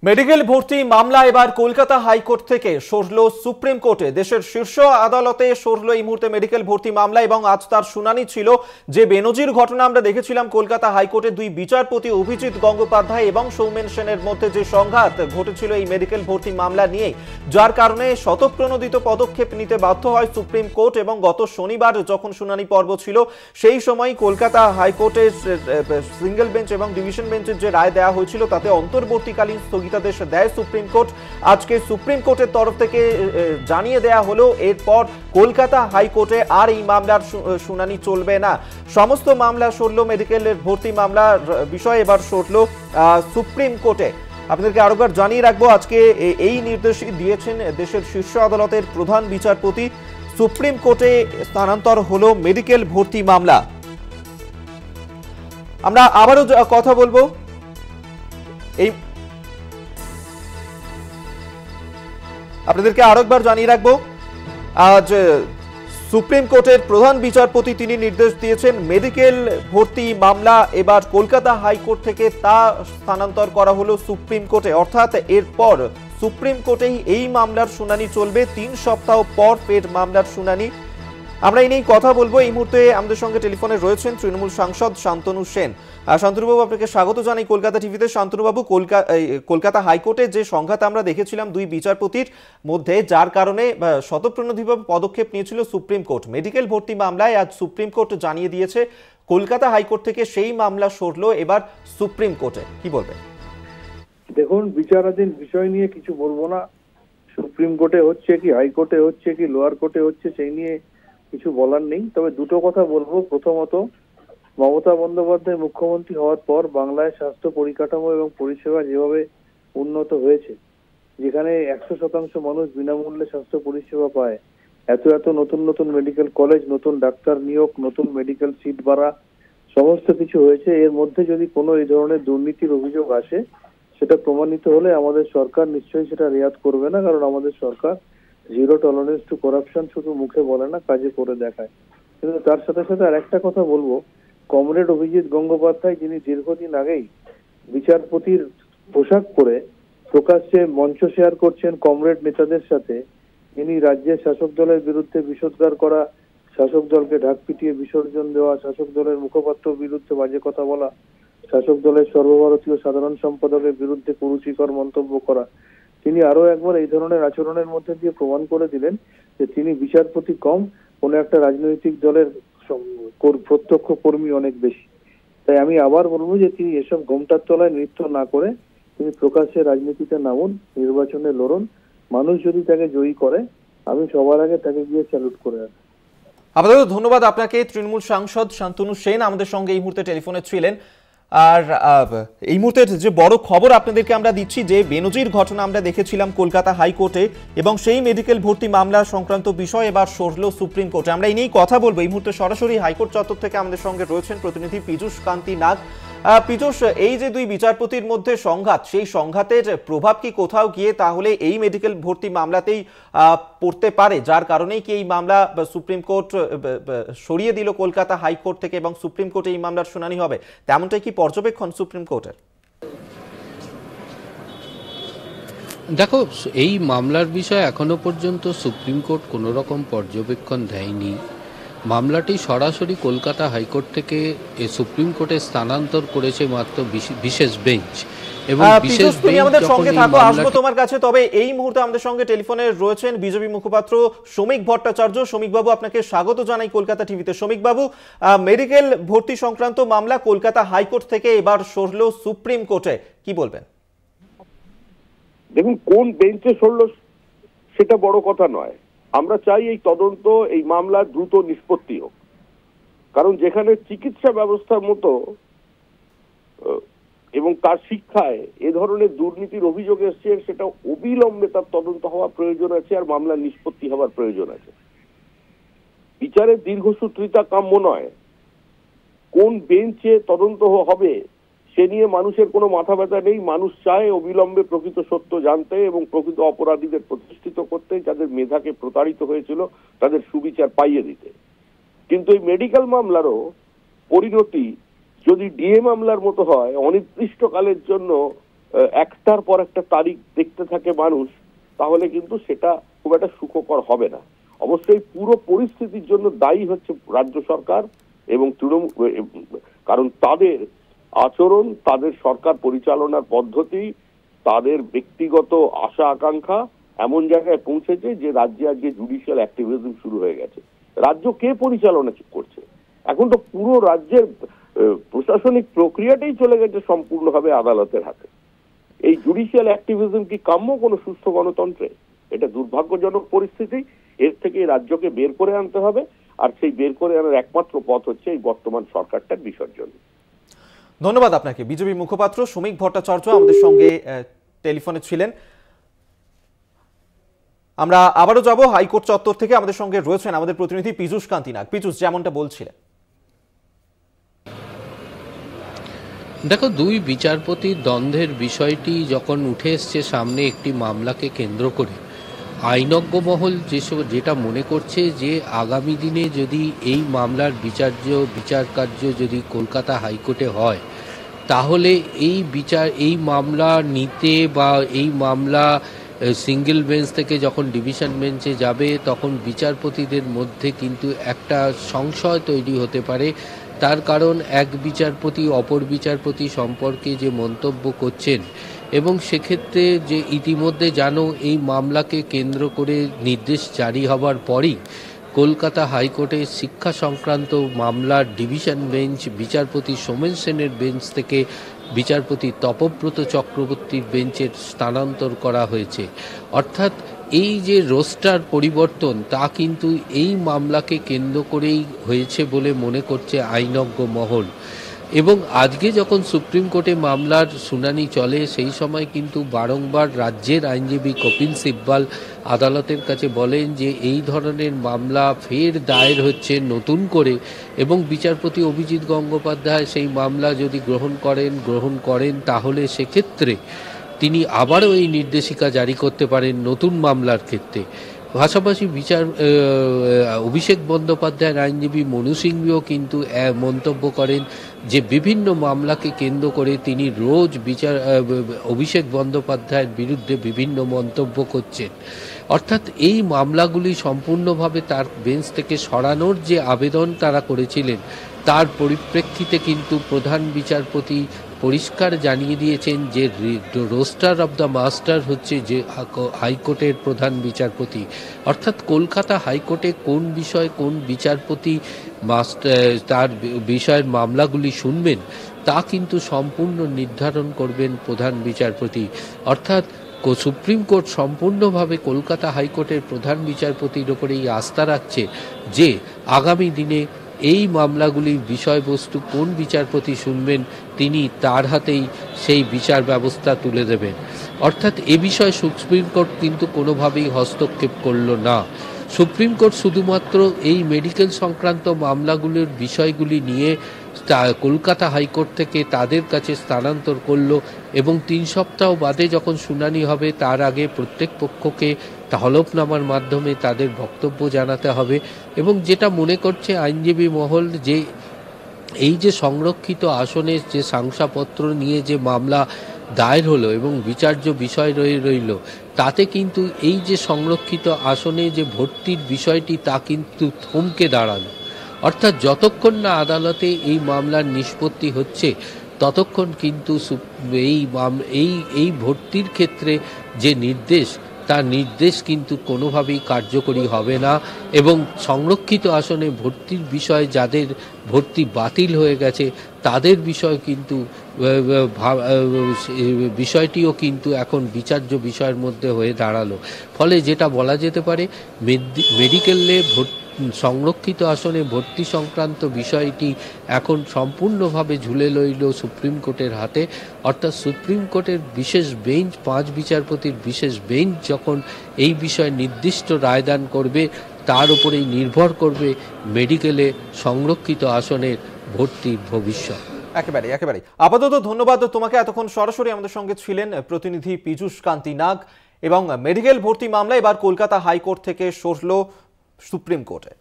Medical ভর্তি মামলা এবার কলকাতা হাইকোর্ট থেকে সরল সুপ্রিম কোর্টে। দেশের শীর্ষ আদালতে সরল এই মুহূর্তে মেডিকেল ভর্তি মামলা এবং আজ তার শুনানি ছিল। যে বেনজির ঘটনা আমরা দেখেছিলাম কলকাতা হাইকোর্টে দুই বিচারপতি অভিজিৎ গঙ্গোপাধ্যায় এবং সৌমেন সেনের মধ্যে যে সংঘাত ঘটেছিল এই মেডিকেল ভর্তি মামলা নিয়ে, যার কারণে স্বতঃপ্রণোদিত পদক্ষেপ নিতে বাধ্য হয় সুপ্রিম কোর্ট। এবং গত শনিবার যখন শুনানি পর্ব ছিল সেই সময় কলকাতা হাইকোর্টের সিঙ্গেল বেঞ্চ এবং ডিভিশন বেঞ্চের যে রায় দেওয়া হয়েছিল তাতে অন্তর্বর্তীকালীন স্থগিতাদেশ দেয় সুপ্রিম কোর্ট। আজকে সুপ্রিম কোর্টের তরফ থেকে জানিয়ে দেয়া হলো এরপর কলকাতা হাইকোর্টে আর এই মামলার শুনানি চলবে না। সমস্ত মামলা সরল, মেডিকেলের ভর্তি মামলার বিষয় এবার সরল সুপ্রিম কোর্টে। আপনাদেরকে আরেকবার জানিয়ে রাখবো, আজকে এই নির্দেশ দিয়েছেন দেশের শীর্ষ আদালতের প্রধান বিচারপতি। সুপ্রিম কোর্টে স্থানান্তর হলো মেডিকেল ভর্তি মামলা। আমরা আবারও কথা বলবো এই আপনাদেরকে আরেকবার জানিয়ে রাখবো, আজ সুপ্রিম কোর্টের প্রধান বিচারপতি তিনি নির্দেশ দিয়েছেন মেডিকেল ভর্তি মামলা এবার কলকাতা হাইকোর্ট থেকে তা স্থানান্তর করা হলো সুপ্রিম কোর্টে। অর্থাৎ এরপর সুপ্রিম কোর্টেই এই মামলার শুনানি চলবে। 3 সপ্তাহ পর ফের মামলার শুনানি। আমরা এই নিয়ে কথা বলবো। এই মুহূর্তে আমাদের সঙ্গে টেলিফোনে রয়েছেন তৃণমূল সাংসদ শান্তনু সেন। শান্তনুবাবু, আপনাকে স্বাগত জানাই কলকাতা টিভিতে। শান্তনুবাবু, কলকাতা হাইকোর্টে যে সংঘাত আমরা দেখেছিলাম দুই বিচারপতির মধ্যে, যার কারণে স্বতঃপ্রণোদিতভাবে পদক্ষেপ নিয়েছিল সুপ্রিম কোর্ট মেডিকেল ভর্তি মামলায়, আজ সুপ্রিম কোর্ট জানিয়ে দিয়েছে কলকাতা হাইকোর্ট থেকে সেই মামলা সরলো এবার সুপ্রিম কোর্টে। কি বলবেন? দেখুন, বিচারাধীন বিষয় নিয়ে কিছু বলবো না। সুপ্রিম কোর্টে হচ্ছে কি হাইকোর্টে হচ্ছে কি লোয়ার কোর্টে হচ্ছে সেই নিয়ে কিছু বলার নেই। তবে দুটো কথা বলবো। প্রথমত, মমতা বন্দ্যোপাধ্যায় মুখ্যমন্ত্রী হওয়ার পর বাংলায় স্বাস্থ্য পরিকাঠামো এবং পরিষেবা যেভাবে উন্নত হয়েছে, যেখানে 100% মানুষ বিনামূল্যে স্বাস্থ্য পরিষেবা পায়, এত এত নতুন নতুন মেডিকেল কলেজ, নতুন ডাক্তার নিয়োগ, নতুন মেডিকেল সিট বাড়া, সমস্ত কিছু হয়েছে। এর মধ্যে যদি কোনো এই ধরনের দুর্নীতির অভিযোগ আসে, সেটা প্রমাণিত হলে আমাদের সরকার নিশ্চয়ই সেটা রেয়াত করবে না। কারণ আমাদের সরকার জিরো টলারেন্স টু করাপশন শুধু মুখে বলে না, কাজে করে দেখায়। কিন্তু তার সাথে সাথে আর একটা কথা বলবো, কমরেড অভিজিৎ গঙ্গোপাধ্যায় যিনি দীর্ঘদিন আগেই বিচারপতির পোশাক পরে প্রকাশ্যে মঞ্চ শেয়ার করছেন কমরেড নেতাদের সাথে, তিনি রাজ্যের শাসক দলের বিরুদ্ধে বিষোদ্গার করা, শাসক দলকে ঢাক পিটিয়ে বিসর্জন দেওয়া, শাসক দলের মুখপাত্রের বিরুদ্ধে বাজে কথা বলা, শাসক দলের সর্বভারতীয় সাধারণ সম্পাদকের বিরুদ্ধে কুরুচিকর মন্তব্য করা, তিনি আরো একবার এই ধরনের আচরণের মধ্যে দিয়ে প্রমাণ করে দিলেন যে তিনি বিচারপতি কম, কোন একটা রাজনৈতিক দলের প্রত্যক্ষ কর্মী অনেক বেশি। তাই আমি আবার বলবো যে তিনি এসব ঘোমটার তলায় নৃত্য না করে তিনি প্রকাশ্যে রাজনীতিতে নামুন, নির্বাচনে লড়ুন। মানুষ যদি তাকে জয়ী করে, আমি সবার আগে তাকে গিয়ে স্যালুট করে আসি। আপাতত ধন্যবাদ আপনাকে। তৃণমূল সাংসদ শান্তনু সেন আমাদের সঙ্গে এই মুহূর্তে টেলিফোনে ছিলেন। আর এই মুহূর্তে যে বড় খবর আপনাদেরকে আমরা দিচ্ছি, যে বেনজির ঘটনা আমরা দেখেছিলাম কলকাতা হাইকোর্টে এবং সেই মেডিকেল ভর্তি মামলা সংক্রান্ত বিষয় এবার সরল সুপ্রিম কোর্টে। আমরা এই নিয়েই কথা বলবো। এই মুহূর্তে সরাসরি হাইকোর্ট চত্বর থেকে আমাদের সঙ্গে রয়েছেন প্রতিনিধি পীযূষ কান্তি নাগ। পীযূষ, এই যে দুই বিচারপতির মধ্যে সংঘাত, সেই সংঘাতের প্রভাব কি কোথাও গিয়ে তাহলে এই মেডিকেল ভর্তি মামলাতেই পড়তে পারে, যার কারণেই কি এই মামলা সুপ্রিম কোর্ট সরিয়ে দিল কলকাতা হাইকোর্ট থেকে এবং সুপ্রিম কোর্টে এই মামলার শুনানি হবে, তেমনটাই কি পর্যবেক্ষণ সুপ্রিম কোর্টের? দেখো, এই মামলার বিষয়ে এখনো পর্যন্ত সুপ্রিম কোর্ট কোনো রকম পর্যবেক্ষণ দেয়নি। মামলাটি সরাসরি কলকাতা হাইকোর্ট থেকে সুপ্রিম কোর্টে স্থানান্তর করেছে মাত্র বিশেষ বেঞ্চ। এবং বিশেষ বেঞ্চ আমাদের সঙ্গে থাকো, আসবো তোমার কাছে। তবে এই মুহূর্তে আমাদের সঙ্গে টেলিফোনে রয়েছেন বিজেপি মুখপাত্র শ্রমিক ভট্টাচার্য। শ্রমিক বাবু, আপনাকে স্বাগত জানাই কলকাতা টিভিতে। শ্রমিক বাবু, মেডিকেল ভর্তি সংক্রান্ত মামলা কলকাতা হাইকোর্ট থেকে এবার সরল সুপ্রিম কোর্টে, কি বলবেন? দেখুন, কোন বেঞ্চে সরল সেটা বড় কথা নয়। আমরা চাই এই তদন্ত, এই মামলার দ্রুত নিষ্পত্তি হোক। কারণ যেখানে চিকিৎসা ব্যবস্থার মতো এবং তার শিক্ষায় এ ধরনের দুর্নীতির অভিযোগ এসছে, সেটা অবিলম্বে তার তদন্ত হওয়া প্রয়োজন আছে আর মামলার নিষ্পত্তি হওয়ার প্রয়োজন আছে। বিচারের দীর্ঘসূত্রিতা কাম্য নয়। কোন বেঞ্চে তদন্ত হবে সে নিয়ে মানুষের কোনো মাথা ব্যথা নেই। মানুষ চায় অবিলম্বে প্রকৃত সত্য জানতে এবং প্রকৃত অপরাধীদের প্রতিষ্ঠিত করতে, যাদের মেধাকে প্রতারিত হয়েছিল তাদের সুবিচার পাইয়ে দিতে। কিন্তু এই মেডিকেল মামলারও পরিণতি যদি ডিএ মামলার মতো হয়, অনির্দিষ্টকালের জন্য একটার পর একটা তারিখ দেখতে থাকে মানুষ, তাহলে কিন্তু সেটা খুব একটা সুখকর হবে না। অবশ্যই পুরো পরিস্থিতির জন্য দায়ী হচ্ছে রাজ্য সরকার এবং তৃণমূল, কারণ তাদের আচরণ, তাদের সরকার পরিচালনার পদ্ধতি, তাদের ব্যক্তিগত আশা আকাঙ্ক্ষা এমন জায়গায় পৌঁছেছে যে রাজ্যে আজকে জুডিশিয়াল অ্যাক্টিভিজম শুরু হয়ে গেছে। রাজ্য কে পরিচালনা করছে? এখন তো পুরো রাজ্যের প্রশাসনিক প্রক্রিয়াটাই চলে গেছে সম্পূর্ণভাবে আদালতের হাতে। এই জুডিশিয়াল অ্যাক্টিভিজম কি কাম্য কোনো সুস্থ গণতন্ত্রে? এটা দুর্ভাগ্যজনক পরিস্থিতি। এর থেকে রাজ্যকে বের করে আনতে হবে, আর সেই বের করে আনার একমাত্র পথ হচ্ছে এই বর্তমান সরকারটার বিসর্জন। ধন্যবাদ আপনাকে। বিজেপি মুখপাত্র শ্রমিক ভট্টাচার্য আমাদের সঙ্গে টেলিফোনে ছিলেন। আমরা আবারও যাব হাইকোর্ট চত্বর থেকে। আমাদের সঙ্গে রয়েছেন আমাদের প্রতিনিধি পীযূষ কান্তি নাগ। পীযূষ, যেমনটা বলছিলেন, দেখো, দুই বিচারপতির দ্বন্দ্বের বিষয়টি যখন উঠে এসছে সামনে একটি মামলাকে কেন্দ্র করে, আইনজ্ঞ মহল যেটা মনে করছে যে আগামী দিনে যদি এই মামলার বিচার কার্য যদি কলকাতা হাইকোর্টে হয়, তাহলে এই মামলা নিতে বা এই মামলা সিঙ্গেল বেঞ্চ থেকে যখন ডিভিশন বেঞ্চে যাবে, তখন বিচারপতিদের মধ্যে কিন্তু একটা সংশয় তৈরি হতে পারে। তার কারণ, এক বিচারপতি অপর বিচারপতি সম্পর্কে যে মন্তব্য করছেন, এবং সেক্ষেত্রে যে ইতিমধ্যে জানো এই মামলাকে কেন্দ্র করে নির্দেশ জারি হবার পরই কলকাতা হাইকোর্টের শিক্ষা সংক্রান্ত মামলার ডিভিশন বেঞ্চ বিচারপতি সোমেন সেনের বেঞ্চ থেকে বিচারপতি তপব্রত চক্রবর্তীর বেঞ্চের স্থানান্তর করা হয়েছে। অর্থাৎ এই যে রোস্টার পরিবর্তন, তা কিন্তু এই মামলাকে কেন্দ্র করেই হয়েছে বলে মনে করছে আইনজ্ঞ মহল। এবং আজকে যখন সুপ্রিম কোর্টে মামলার শুনানি চলে, সেই সময় কিন্তু বারংবার রাজ্যের আইনজীবী কপিল সিব্বাল আদালতের কাছে বলেন যে এই ধরনের মামলা ফের দায়ের হচ্ছে নতুন করে, এবং বিচারপতি অভিজিৎ গঙ্গোপাধ্যায় সেই মামলা যদি গ্রহণ করেন তাহলে সেক্ষেত্রে তিনি আবারও এই নির্দেশিকা জারি করতে পারেন নতুন মামলার ক্ষেত্রে। পাশাপাশি অভিষেক বন্দ্যোপাধ্যায়ের আইনজীবী মনু সিংভিও কিন্তু মন্তব্য করেন যে বিভিন্ন মামলাকে কেন্দ্র করে তিনি রোজ অভিষেক বন্দ্যোপাধ্যায়ের বিরুদ্ধে বিভিন্ন মন্তব্য করছেন। অর্থাৎ এই মামলাগুলি সম্পূর্ণভাবে তার বেঞ্চ থেকে সরানোর যে আবেদন তারা করেছিলেন, তার পরিপ্রেক্ষিতে কিন্তু প্রধান বিচারপতি পরিষ্কার জানিয়ে দিয়েছেন যে রোস্টার অব দ্য মাস্টার হচ্ছে যে হাইকোর্টের প্রধান বিচারপতি। অর্থাৎ কলকাতা হাইকোর্টে কোন বিষয় কোন বিচারপতি তার বিষয়ের মামলাগুলি শুনবেন, তা কিন্তু সম্পূর্ণ নির্ধারণ করবেন প্রধান বিচারপতি। অর্থাৎ সুপ্রিম কোর্ট সম্পূর্ণভাবে কলকাতা হাইকোর্টের প্রধান বিচারপতির ওপরেই আস্থা রাখছে যে আগামী দিনে এই মামলাগুলির বিষয়বস্তু কোন বিচারপতি শুনবেন, তিনি তার হাতেই সেই বিচার ব্যবস্থা তুলে দেবেন। অর্থাৎ এ বিষয়ে সুপ্রিম কোর্ট কিন্তু কোনোভাবেই হস্তক্ষেপ করল না। সুপ্রিম কোর্ট শুধুমাত্র এই মেডিকেল সংক্রান্ত মামলাগুলির বিষয়গুলি নিয়ে কলকাতা হাইকোর্ট থেকে তাদের কাছে স্থানান্তর করল, এবং 3 সপ্তাহ বাদে যখন শুনানি হবে তার আগে প্রত্যেক পক্ষকে হলফনামার মাধ্যমে তাদের বক্তব্য জানাতে হবে। এবং যেটা মনে করছে আইনজীবী মহল, যে এই যে সংরক্ষিত আসনের যে শংসাপত্র নিয়ে যে মামলা দায়ের হলো এবং বিচার্য বিষয় রইল, তাতে কিন্তু এই যে সংরক্ষিত আসনে যে ভর্তির বিষয়টি, তা কিন্তু থমকে দাঁড়ালো। অর্থাৎ যতক্ষণ না আদালতে এই মামলার নিষ্পত্তি হচ্ছে, ততক্ষণ কিন্তু এই ভর্তির ক্ষেত্রে যে নির্দেশ, তার নির্দেশ কিন্তু কোনোভাবেই কার্যকরী হবে না। এবং সংরক্ষিত আসনে ভর্তির বিষয়ে যাদের ভর্তি বাতিল হয়ে গেছে, তাদের বিষয় কিন্তু বিষয়টিও কিন্তু এখন বিচার্য বিষয়ের মধ্যে হয়ে দাঁড়ালো। ফলে যেটা বলা যেতে পারে, মেডিকেলে সংরক্ষিত আসনে ভর্তি সংক্রান্ত বিষয়টি এখন সম্পূর্ণভাবে ঝুলে রইল সুপ্রিম কোর্টের হাতে। অর্থাৎ সুপ্রিম কোর্টের বিশেষ বেঞ্চ, 5 বিচারপতির বিশেষ বেঞ্চ যখন এই বিষয়ে নির্দিষ্ট রায়দান করবে, তার উপরেই নির্ভর করবে মেডিকেলে সংরক্ষিত আসনের ভর্তির ভবিষ্যৎ। একেবারে আপাতত ধন্যবাদ তোমাকে। এতক্ষণ সরাসরি আমাদের সঙ্গে ছিলেন প্রতিনিধি পীযূষ কান্তি নাগ। এবং মেডিকেল ভর্তি মামলা এবার কলকাতা হাইকোর্ট থেকে সরল সুপ্রিম কোর্টে।